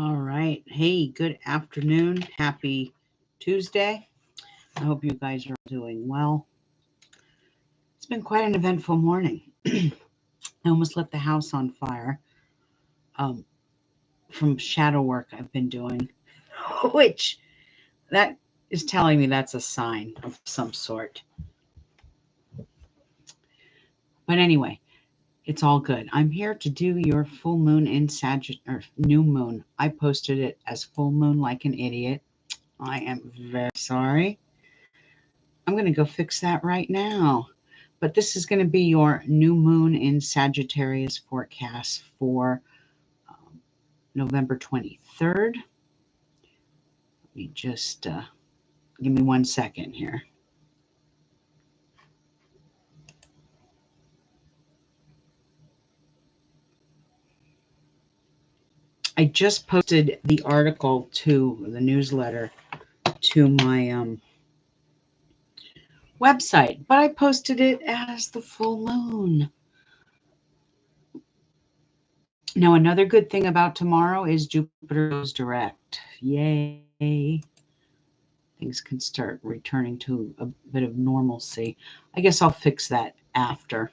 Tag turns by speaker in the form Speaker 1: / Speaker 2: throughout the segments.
Speaker 1: All right. Hey, good afternoon. Happy Tuesday. I hope you guys are doing well. It's been quite an eventful morning. I almost lit the house on fire um, from shadow work I've been doing, which that is telling me that's a sign of some sort. But anyway, it's all good. I'm here to do your full moon in Sagittarius, or new moon. I posted it as full moon like an idiot. I am very sorry. I'm going to go fix that right now. But this is going to be your new moon in Sagittarius forecast for November 23rd. Let me just give me 1 second here. I just posted the article to the newsletter to my website, but I posted it as the full moon. Now, another good thing about tomorrow is Jupiter goes direct. Yay. Things can start returning to a bit of normalcy. I guess I'll fix that after.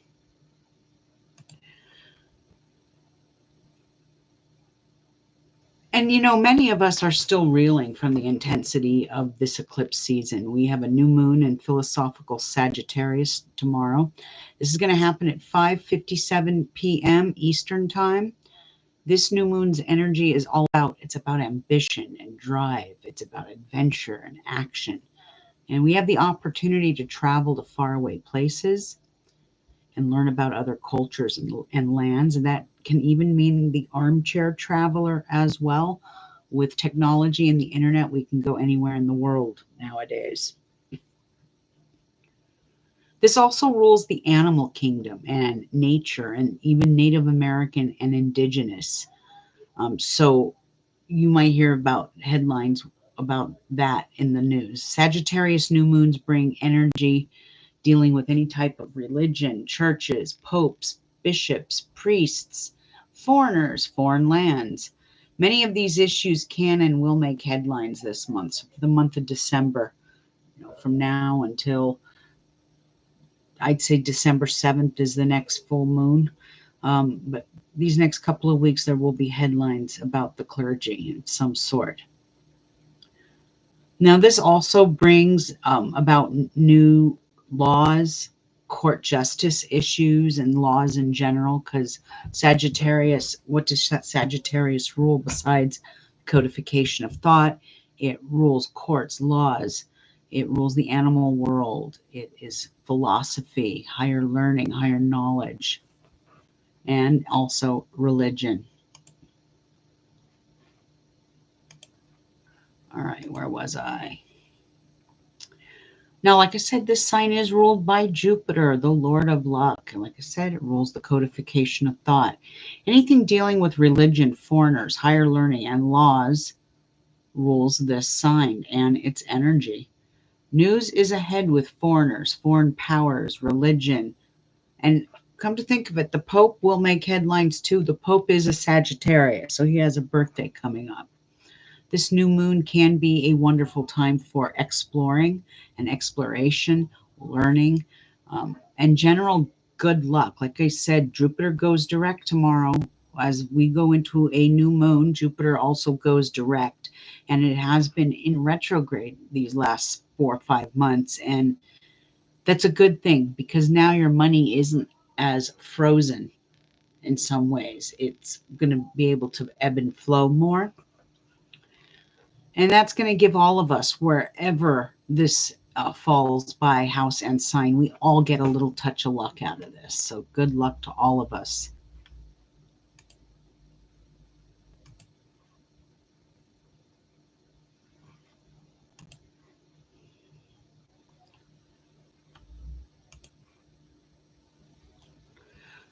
Speaker 1: And, many of us are still reeling from the intensity of this eclipse season. We have a new moon in philosophical Sagittarius tomorrow. This is going to happen at 5:57 p.m. Eastern Time. This new moon's energy is it's about ambition and drive. It's about adventure and action. And we have the opportunity to travel to faraway places and learn about other cultures and lands. And that can even mean the armchair traveler as well. With technology and the internet, we can go anywhere in the world nowadays. This also rules the animal kingdom and nature and even Native American and indigenous. So you might hear about headlines about that in the news. Sagittarius new moons bring energy dealing with any type of religion, churches, popes, bishops, priests, foreigners, foreign lands. Many of these issues can and will make headlines this month. So for the month of December, from now until I'd say December 7th is the next full moon. But these next couple of weeks, there will be headlines about the clergy in some sort. Now, this also brings about new laws, court justice issues, and laws in general, because Sagittarius, what does Sagittarius rule besides codification of thought? It rules courts, laws. It rules the animal world. It is philosophy, higher learning, higher knowledge, and also religion. All right, where was I? Now, like I said, this sign is ruled by Jupiter, the Lord of Luck. And like I said, it rules the codification of thought. Anything dealing with religion, foreigners, higher learning, and laws rules this sign and its energy. News is ahead with foreigners, foreign powers, religion. And come to think of it, the Pope will make headlines too. The Pope is a Sagittarius, so he has a birthday coming up. This new moon can be a wonderful time for exploring and exploration, learning, and general good luck. Like I said, Jupiter goes direct tomorrow. As we go into a new moon, Jupiter also goes direct, and it has been in retrograde these last 4 or 5 months. And that's a good thing because now your money isn't as frozen in some ways. It's going to be able to ebb and flow more. And that's going to give all of us, wherever this falls by house and sign, we all get a little touch of luck out of this. So good luck to all of us.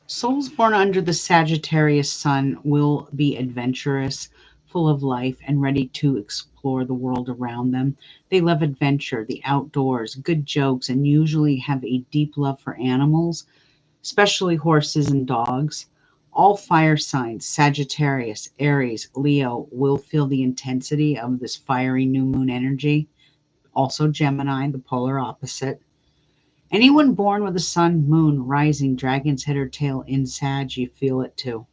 Speaker 1: Souls born under the Sagittarius sun will be adventurous, full of life, and ready to explore the world around them. They love adventure, the outdoors, good jokes, and usually have a deep love for animals, especially horses and dogs. All fire signs, Sagittarius, Aries, Leo, will feel the intensity of this fiery new moon energy. Also Gemini, the polar opposite. Anyone born with a sun, moon, rising, dragon's head or tail in Sag, you feel it too.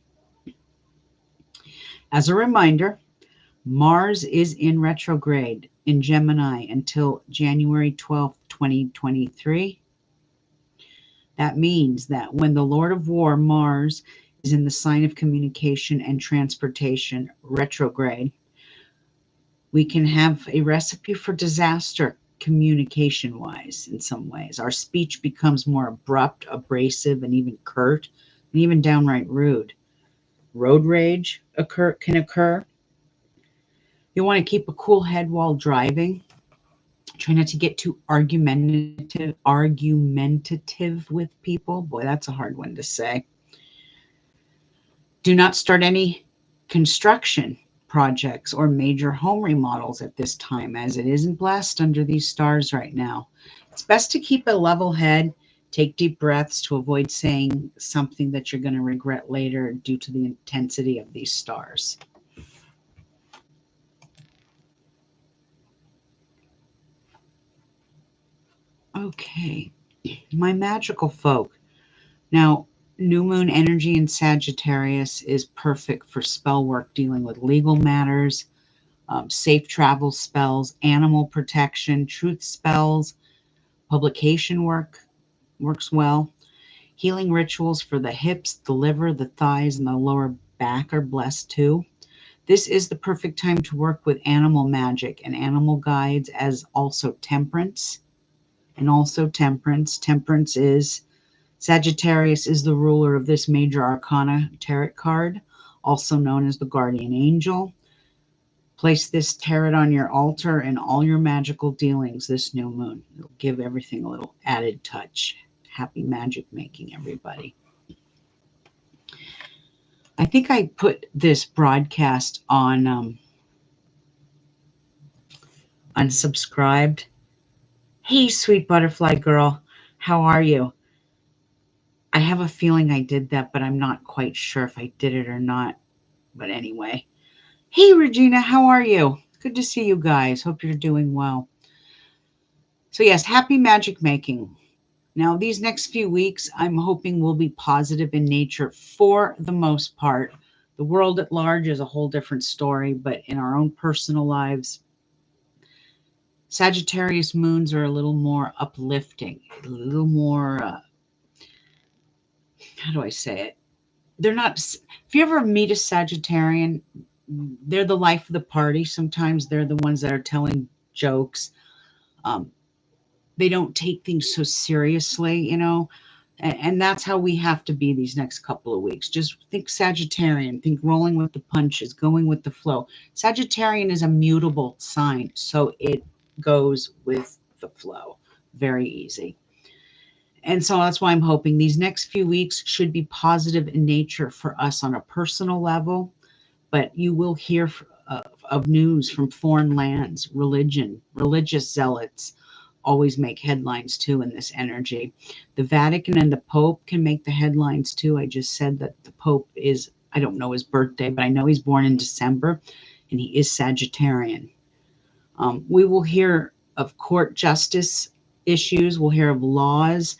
Speaker 1: As a reminder, Mars is in retrograde in Gemini until January 12th, 2023. That means that when the Lord of War, Mars, is in the sign of communication and transportation, retrograde, we can have a recipe for disaster communication-wise in some ways. Our speech becomes more abrupt, abrasive, and even curt, and even downright rude. Road rage can occur. You want to keep a cool head while driving. Try not to get too argumentative with people. Boy, that's a hard one to say. Do not start any construction projects or major home remodels at this time, as it isn't blessed under these stars right now. It's best to keep a level head, take deep breaths to avoid saying something that you're going to regret later due to the intensity of these stars. Okay, my magical folk. Now, new moon energy in Sagittarius is perfect for spell work dealing with legal matters, safe travel spells, animal protection, truth spells, publication work works well. Healing rituals for the hips, the liver, the thighs, and the lower back are blessed too. This is the perfect time to work with animal magic and animal guides, as also temperance. Temperance is Sagittarius is the ruler of this major arcana tarot card, also known as the guardian angel. Place this tarot on your altar and all your magical dealings this new moon. It'll give everything a little added touch. Happy magic making, everybody. I think I put this broadcast on unsubscribed. Hey, sweet butterfly girl, how are you? I have a feeling I did that, but I'm not quite sure if I did it or not. But anyway. Hey, Regina, how are you? Good to see you guys. Hope you're doing well. So yes, happy magic making. Now, these next few weeks, I'm hoping will be positive in nature for the most part. The world at large is a whole different story, but in our own personal lives, Sagittarius moons are a little more uplifting, a little more, how do I say it? They're not, if you ever meet a Sagittarian, they're the life of the party. Sometimes they're the ones that are telling jokes. They don't take things so seriously, you know, and that's how we have to be these next couple of weeks. Just think Sagittarian, think rolling with the punches, going with the flow. Sagittarian is a mutable sign, so it goes with the flow. Very easy. And so that's why I'm hoping these next few weeks should be positive in nature for us on a personal level, but you will hear of news from foreign lands, religious zealots, always make headlines too in this energy. The Vatican and the Pope can make the headlines too. I just said that the Pope is, I don't know his birthday, but I know he's born in December and he is Sagittarian. We will hear of court justice issues. We'll hear of laws.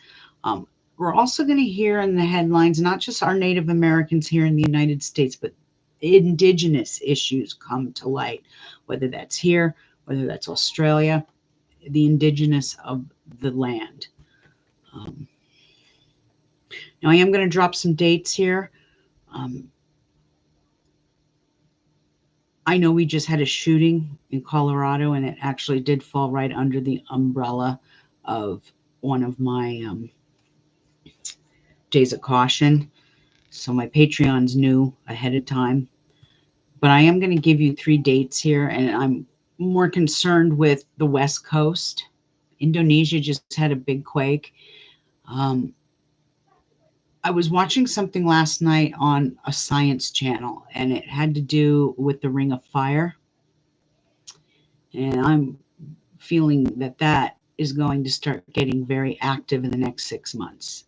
Speaker 1: We're also going to hear in the headlines, not just our Native Americans here in the United States, but indigenous issues come to light, whether that's here, whether that's Australia, the indigenous of the land. Now I am going to drop some dates here. I know we just had a shooting in Colorado, and it actually did fall right under the umbrella of one of my days of caution. So my Patreons knew ahead of time. But I am going to give you 3 dates here, and I'm more concerned with the West Coast. Indonesia just had a big quake. I was watching something last night on a science channel, and it had to do with the Ring of Fire. And I'm feeling that that is going to start getting very active in the next 6 months.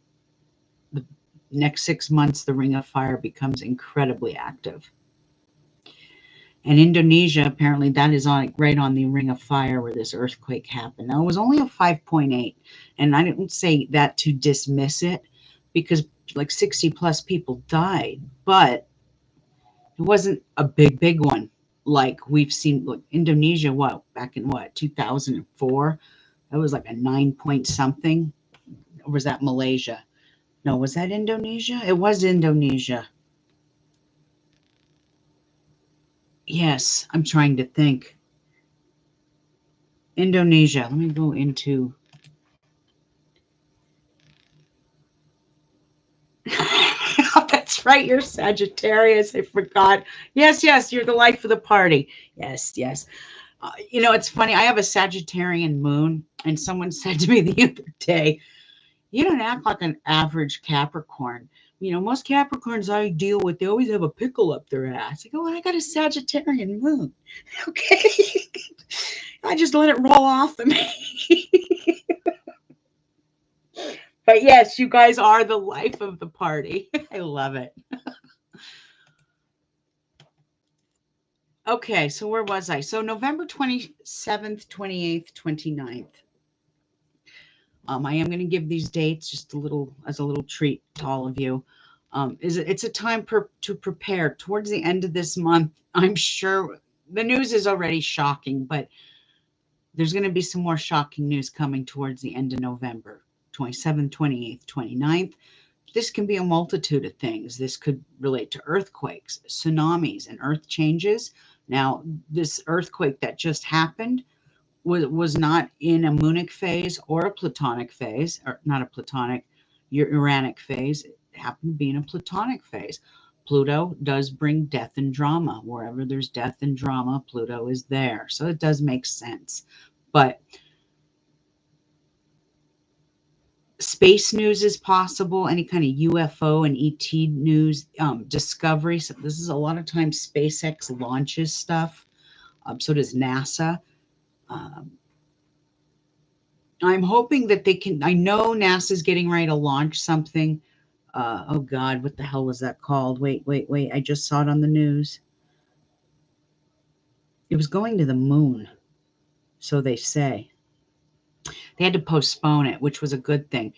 Speaker 1: Next 6 months, the Ring of Fire becomes incredibly active. And Indonesia, apparently that is on right on the Ring of Fire where this earthquake happened. Now, it was only a 5.8, and I didn't say that to dismiss it because like 60 plus people died, but it wasn't a big one like we've seen. Like Indonesia, back in 2004? That was like a 9 point something. Or was that Malaysia? No, was that Indonesia? It was Indonesia. Yes, I'm trying to think. Indonesia. Let me go into. That's right. You're Sagittarius. I forgot. Yes. You're the life of the party. Yes. It's funny. I have a Sagittarian moon, and someone said to me the other day, "You don't act like an average Capricorn. Most Capricorns I deal with, they always have a pickle up their ass." I go, "Well, I got a Sagittarian moon." Okay. I just let it roll off of me. But yes, you guys are the life of the party. I love it. Okay, so where was I? So November 27th, 28th, 29th. I am going to give these dates just as a little treat to all of you. It's a time to prepare towards the end of this month. I'm sure the news is already shocking, but there's going to be some more shocking news coming towards the end of November, 27th, 28th, 29th. This can be a multitude of things. This could relate to earthquakes, tsunamis, and earth changes. Now, this earthquake that just happened was not in a moonic phase or a platonic phase, or not a platonic, Uranic phase. It happened to be in a platonic phase. Pluto does bring death and drama. Wherever there's death and drama, Pluto is there. So it does make sense. But space news is possible, any kind of UFO and ET news, discovery. So this is a lot of times SpaceX launches stuff. So does NASA. I'm hoping that they can. I know NASA's getting ready to launch something. Oh God, what the hell was that called? Wait. I just saw it on the news. It was going to the moon, so they say. They had to postpone it, which was a good thing,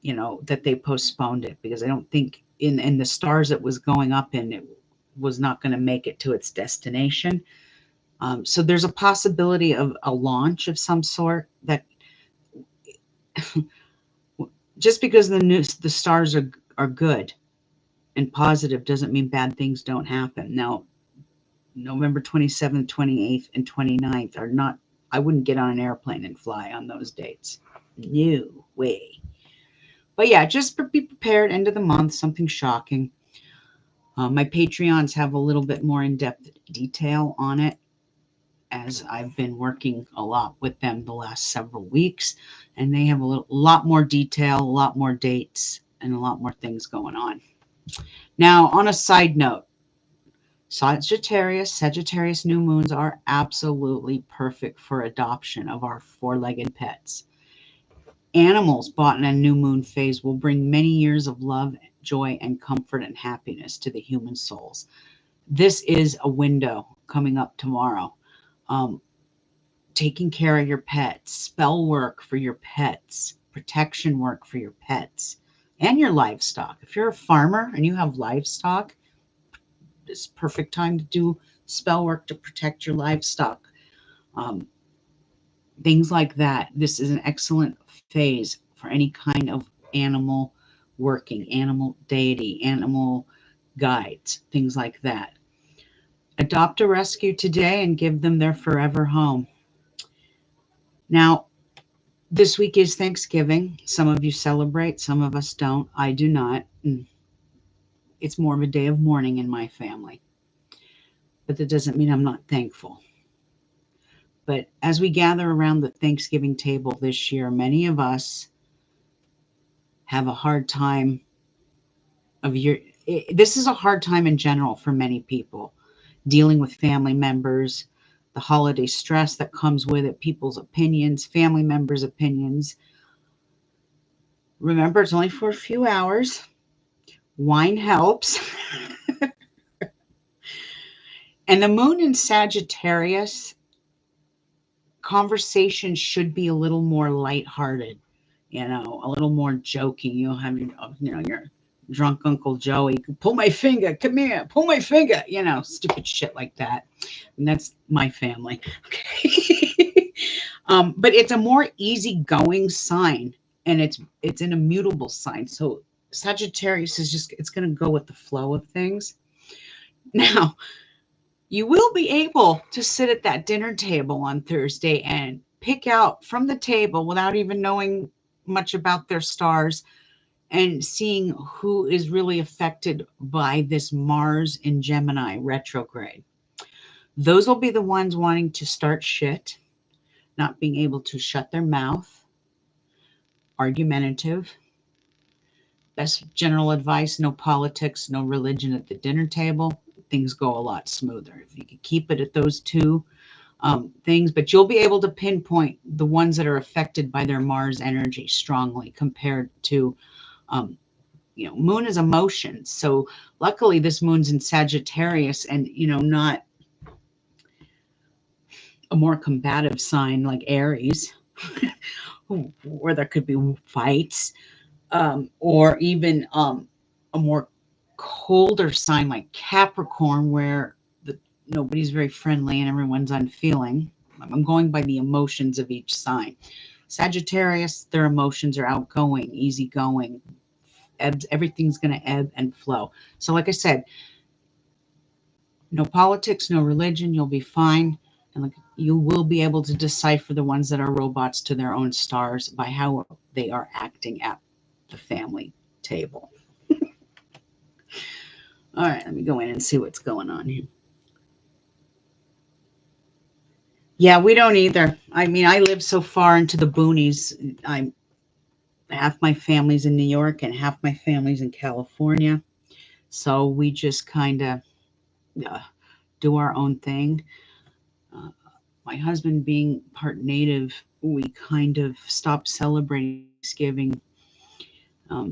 Speaker 1: that they postponed it, because I don't think in the stars it was going up in, it was not going to make it to its destination. So there's a possibility of a launch of some sort. That just because the stars are good and positive doesn't mean bad things don't happen. Now, November 27th, 28th, and 29th are not, I wouldn't get on an airplane and fly on those dates. No way. But yeah, just be prepared. End of the month, something shocking. My Patreons have a little bit more in-depth detail on it, as I've been working a lot with them the last several weeks, and they have a lot more detail, a lot more dates, and a lot more things going on. Now, on a side note, Sagittarius new moons are absolutely perfect for adoption of our four-legged pets. Animals bought in a new moon phase will bring many years of love, joy, and comfort and happiness to the human souls. This is a window coming up tomorrow. Taking care of your pets, spell work for your pets, protection work for your pets, and your livestock. If you're a farmer and you have livestock, it's perfect time to do spell work to protect your livestock. Things like that. This is an excellent phase for any kind of animal working, animal deity, animal guides, things like that. Adopt a rescue today and give them their forever home. Now, this week is Thanksgiving. Some of you celebrate, some of us don't. I do not. It's more of a day of mourning in my family. But that doesn't mean I'm not thankful. But as we gather around the Thanksgiving table this year, many of us have a hard time this is a hard time in general for many people, dealing with family members, the holiday stress that comes with it, people's opinions, family members' opinions. Remember, it's only for a few hours. Wine helps. And the moon in Sagittarius, conversation should be a little more lighthearted, a little more joking. You'll have your drunk Uncle Joey, pull my finger, come here, pull my finger, stupid shit like that. And that's my family. Okay. But it's a more easygoing sign, and it's an immutable sign. So Sagittarius is it's going to go with the flow of things. Now, you will be able to sit at that dinner table on Thursday and pick out from the table without even knowing much about their stars and seeing who is really affected by this Mars in Gemini retrograde. Those will be the ones wanting to start shit, not being able to shut their mouth, argumentative. Best general advice: no politics, no religion at the dinner table. Things go a lot smoother. If you can keep it at those two things, but you'll be able to pinpoint the ones that are affected by their Mars energy strongly compared to, moon is emotion. So luckily this moon's in Sagittarius and, not a more combative sign like Aries, where there could be fights, or even a more colder sign like Capricorn, where nobody's very friendly and everyone's unfeeling. I'm going by the emotions of each sign. Sagittarius, their emotions are outgoing, easygoing. Everything's going to ebb and flow. So like I said, no politics, no religion, you'll be fine. And you will be able to decipher the ones that are robots to their own stars by how they are acting at the family table. All right, let me go in and see what's going on here. Yeah, we don't either. I mean, I live so far into the boonies. Half my family's in New York and half my family's in California. So we just kind of do our own thing. My husband being part native, we kind of stopped celebrating Thanksgiving.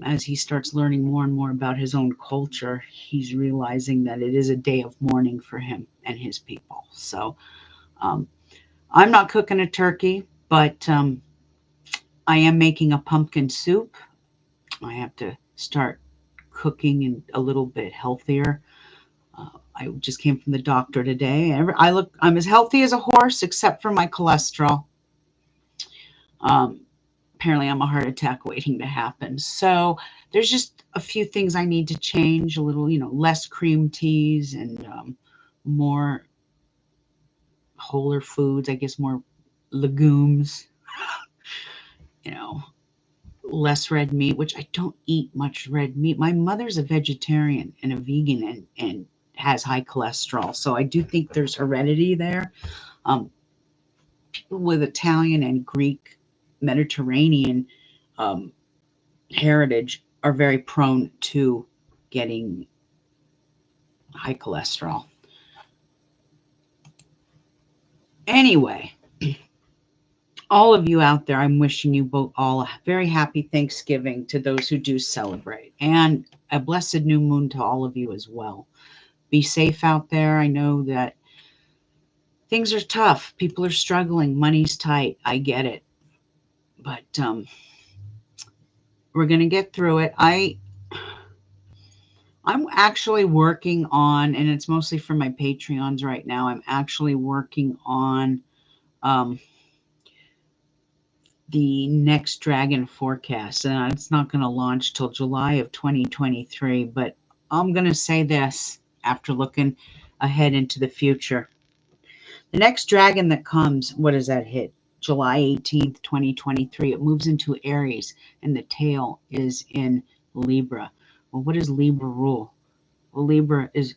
Speaker 1: As he starts learning more and more about his own culture, he's realizing that it is a day of mourning for him and his people. So I'm not cooking a turkey, but I am making a pumpkin soup. I have to start cooking and a little bit healthier. I just came from the doctor today. I'm as healthy as a horse, except for my cholesterol. Apparently, I'm a heart attack waiting to happen. So there's just a few things I need to change. A little, less cream teas and more wholer foods. I guess more legumes. Less red meat, which I don't eat much red meat. My mother's a vegetarian and a vegan and has high cholesterol. So I do think there's heredity there. People with Italian and Greek Mediterranean heritage are very prone to getting high cholesterol. Anyway, all of you out there, I'm wishing you both all a very happy Thanksgiving to those who do celebrate, and a blessed new moon to all of you as well. Be safe out there. I know that things are tough. People are struggling. Money's tight. I get it. But we're going to get through it. I'm actually working on, and it's mostly for my Patreons right now, I'm actually working on the next Dragon forecast. And it's not going to launch till July of 2023. But I'm going to say this after looking ahead into the future. The next dragon that comes, what does that hit? July 18th, 2023. It moves into Aries, and the tail is in Libra. Well, what does Libra rule? Well, Libra is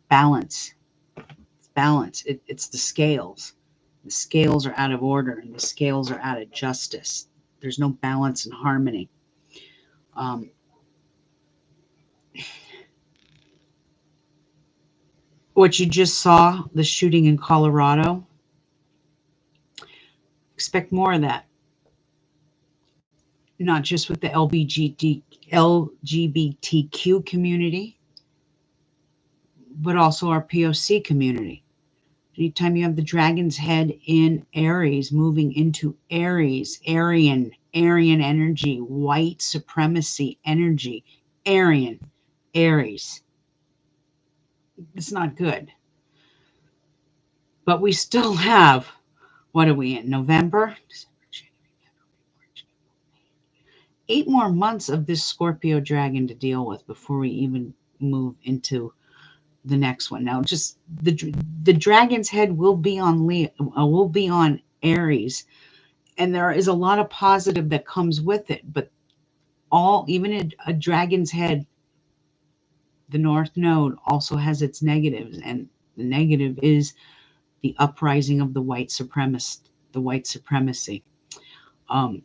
Speaker 1: balance. It's balance. It's the scales. The scales are out of order, and the scales are out of justice. There's no balance and harmony. What you just saw, the shooting in Colorado, expect more of that. not just with the LGBTQ community, but also our POC community. Anytime you have the dragon's head in Aries, moving into Aries, Aryan energy, white supremacy energy, Aryan, Aries. It's not good. But we still have, what are we in, November? 8 more months of this Scorpio dragon to deal with before we even move into the next one. Now, just the dragon's head will be on Aries, and there is a lot of positive that comes with it. But even a dragon's head, the North Node also has its negatives, and the negative is the uprising of the white supremacy. I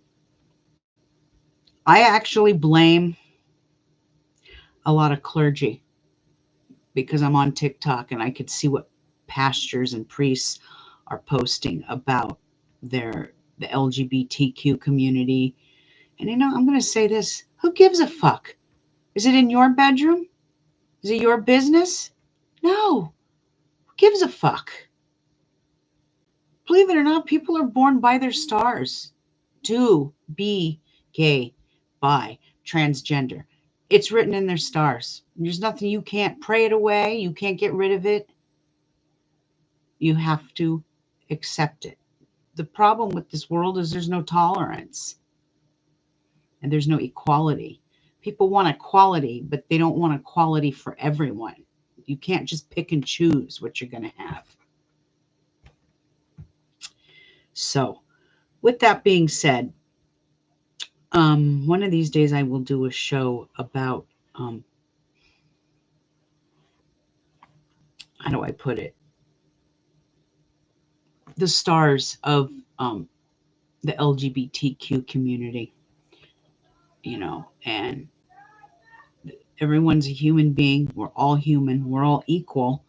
Speaker 1: actually blame a lot of clergy because I'm on TikTok and I could see what pastors and priests are posting about the LGBTQ community. And I'm going to say this, who gives a fuck? Is it in your bedroom? Is it your business? No. Who gives a fuck? Believe it or not, people are born by their stars to be gay, bi, transgender. It's written in their stars. There's nothing, you can't pray it away. You can't get rid of it. You have to accept it. The problem with this world is there's no tolerance and there's no equality. People want equality, but they don't want equality for everyone. You can't just pick and choose what you're going to have. So, with that being said, one of these days I will do a show about, how do I put it? The stars of the LGBTQ community, and everyone's a human being. We're all human. We're all equal.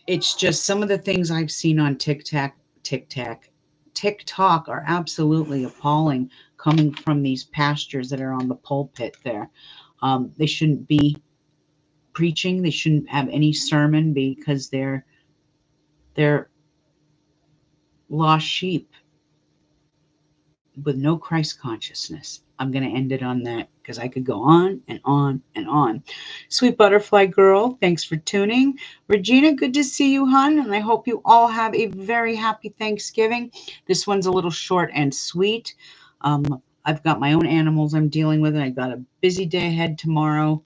Speaker 1: It's just some of the things I've seen on TikTok are absolutely appalling, coming from these pastors that are on the pulpit there. They shouldn't be preaching. They shouldn't have any sermon because they're lost sheep with no Christ consciousness. I'm going to end it on that because I could go on and on and on. Sweet butterfly girl, thanks for tuning. Regina, good to see you, hon. And I hope you all have a very happy Thanksgiving. This one's a little short and sweet. I've got my own animals I'm dealing with, and I've got a busy day ahead tomorrow.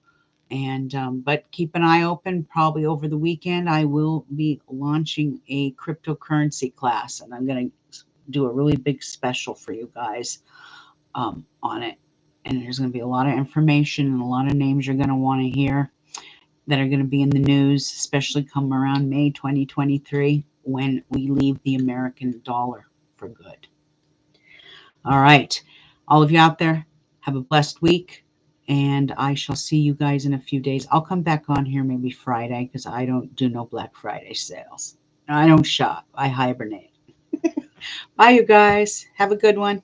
Speaker 1: And but keep an eye open. Probably over the weekend, I will be launching a cryptocurrency class, and I'm going to do a really big special for you guys on it. And there's going to be a lot of information and a lot of names you're going to want to hear that are going to be in the news, especially come around May 2023 when we leave the American dollar for good. All right. All of you out there, have a blessed week. And I shall see you guys in a few days. I'll come back on here maybe Friday because I don't do no Black Friday sales. I don't shop. I hibernate. Bye, you guys. Have a good one.